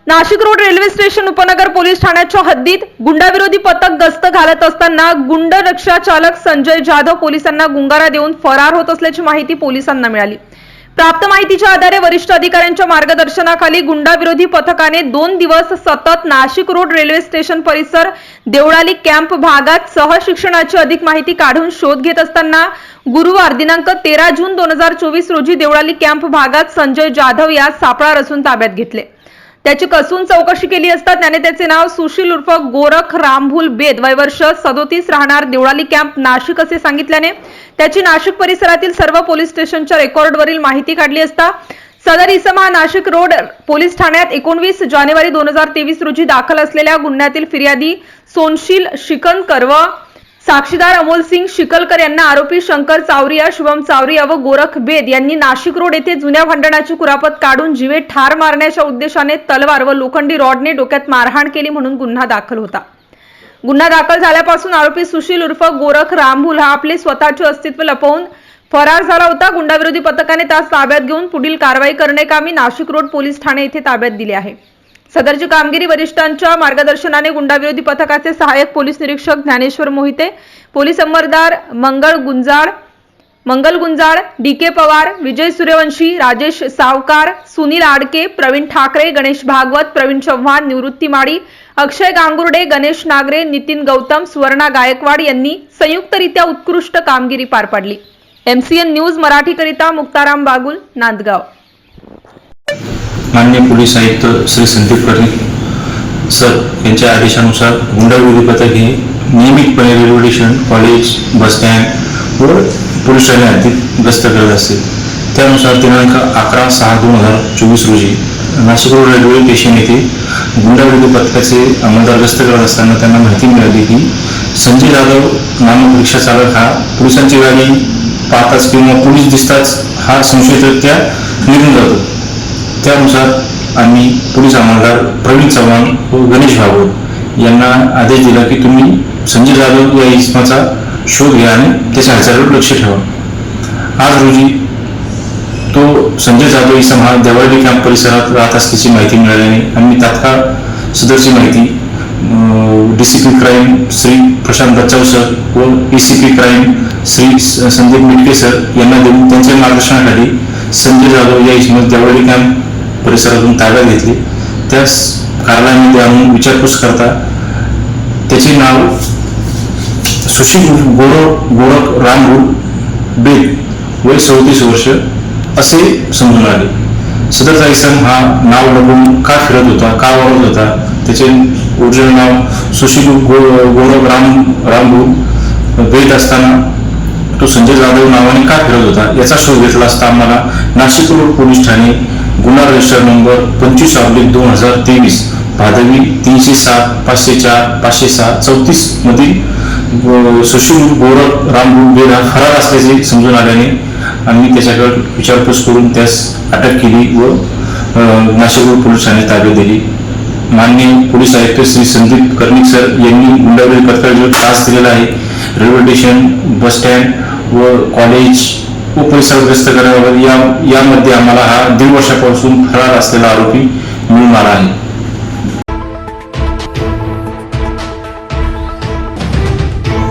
Nashik road railway station उपनगर police ठाण्याच्या हद्दीत गुंडाविरोधी पथक गस्त घालत असताना गुंड रिक्षा चालक संजय जाधव पोलिसांना गुंगारा देऊन फरार होत असल्याची माहिती पोलिसांना मिळाली। प्राप्त माहितीच्या आधारे वरिष्ठ अधिकाऱ्यांच्या मार्गदर्शनाखाली गुंडाविरोधी पथकाने 2 दिवस सतत नाशिक रोड रेल्वे स्टेशन परिसर देवळाली कॅम्प भागात सहशिक्षणाची अधिक माहिती काढून शोध घेत असताना गुरुवार दिनांक 13 जून 2024 रोजी देवळाली कॅम्प भागात संजय जाधव यास सापळा रचून ताब्यात घेतले। त्याची कसून चौकशी केली असता त्याने त्याचे नाव सुशील उर्फ गोरख रामभूल बेद वय वर्ष 37 राहणार देवळाली कॅम्प नाशिक असे सांगितल्याने त्याची नाशिक परिसरातील सर्व पोलीस स्टेशनच्या रेकॉर्डवरील माहिती काढली असता सदर इसम हा नाशिक रोड पोलीस ठाण्यात 19 जानेवारी 2023 रोजी दाखल असलेल्या गुन्ह्यातील फिर्यादी सोनशील शिकनकर व साक्षीदार अमोल सिंग शिकलकर यांना आरोपी शंकर चावरिया, शुभम चावरिया व गोरख बेद यांनी नाशिक रोड येथे जुन्या भांडणाची कुरापत काढून जीवे ठार मारण्याच्या उद्देशाने तलवार व लोखंडी रॉडने डोक्यात मारहाण केली म्हणून गुन्हा दाखल होता। गुन्हा दाखल झाल्यापासून आरोपी सुशील उर्फ गोरख रामभूल हा आपले स्वतःचे अस्तित्व लपवून फरार झाला होता। गुंडाविरोधी पथकाने त्यास ताब्यात घेऊन पुढील कारवाई करण्याकामी नाशिक रोड पोलीस ठाणे येथे ताब्यात दिले आहे। सदरची कामगिरी वरिष्ठांच्या मार्गदर्शनाने गुंडाविरोधी पथकाचे सहाय्यक पोलीस निरीक्षक ज्ञानेश्वर मोहिते, पोलीस अंमलदार मंगल गुंजाळ, डीके पवार, विजय सूर्यवंशी, राजेश सावकार, सुनील आडके, प्रवीण ठाकरे, गणेश भागवत, प्रवीण चव्हाण, निवृत्ती माडी, अक्षय गांगुर्डे, गणेश नागरे, नितीन गौतम, सुवर्णा गायकवाड यांनी संयुक्तरित्या उत्कृष्ट कामगिरी पार पाडली। MCN न्यूज मराठीकरिता मुक्ताराम बागुल, नांदगाव। माननीय पोलीस आयुक्त श्री संदीप कर्णिक सर यांच्या आदेशानुसार गुंडाविरोधी पथक हे नियमितपणे railway station, college, bus stand व पोलीस ठाणे हद्दीत गस्त करत असते। त्यानुसार दिनांक 11/6/2024 रोजी नाशिक रोड रेल्वे स्टेशन येथे गुंडाविरोधी पथकाचे अंमलदार गस्त करत असताना त्यांना माहिती मिळाली की संजय जाधव नामक रिक्षा चालक हा पोलिसांची गाडी पाहताच किंवा पोलीस दिसताच हा संशयितरित्या निघून जातो। त्यानुसार आम्ही पोलीस अंमलदार प्रवीण चव्हाण व गणेश भागवत यांना आदेश दिला की तुम्ही संजय जाधव या इसमाचा शोध घ्या आणि त्याच्या हालचालीवर लक्ष ठेवा। आज रोजी तो संजय जाधव इसम हा देवळाली कॅम्प परिसरात राहत असल्याची माहिती मिळाल्याने आम्ही तात्काळ सदरची माहिती DCP क्राईम श्री प्रशांत बच्चाव सर व ACP crime Shri Sandeep Mitke sir यांना देऊन त्यांच्या मार्गदर्शनाखाली संजय जाधव या इसमास देवळाली कॅम्प परिसरातून ताब्यात घेतले। त्यास कार्यालयामध्ये आणून विचारपूस करता त्याचे नाव सुशील गोरख रामभूल बेद वय 37 वर्ष असे समजून आले। सदरचा इसम हा नाव लपवून का फिरत होता, का वाढत होता, त्याचे ओरिजिनल नाव सुशील गोरख रामभूल बेद असताना तो संजय जाधव नावाने का फिरत होता याचा शोध घेतला असता आम्हाला नाशिक रोड पोलीस ठाणे गुन्हा रजिस्टर नंबर 25/2023 भादवी 307-504-506-34 मधील सुशील गोरख रामभूल बेद हा फरार असल्याचे समजून आल्याने आम्ही त्याच्याकडे विचारपूस करून त्यास अटक केली व नाशिक रोड पोलीस ठाणे ताब्यात दिली। माननीय पोलीस आयुक्त श्री संदीप कर्णिक सर यांनी गुंडाविरोधी पथकाला जो त्रास दिलेला आहे रेल्वे स्टेशन, बस स्टँड व कॉलेज व परिसर ग्रस्त करण्याबाबत यामध्ये आम्हाला हा 1.5 वर्षापासून फरार असलेला आरोपी मिळून आला आहे।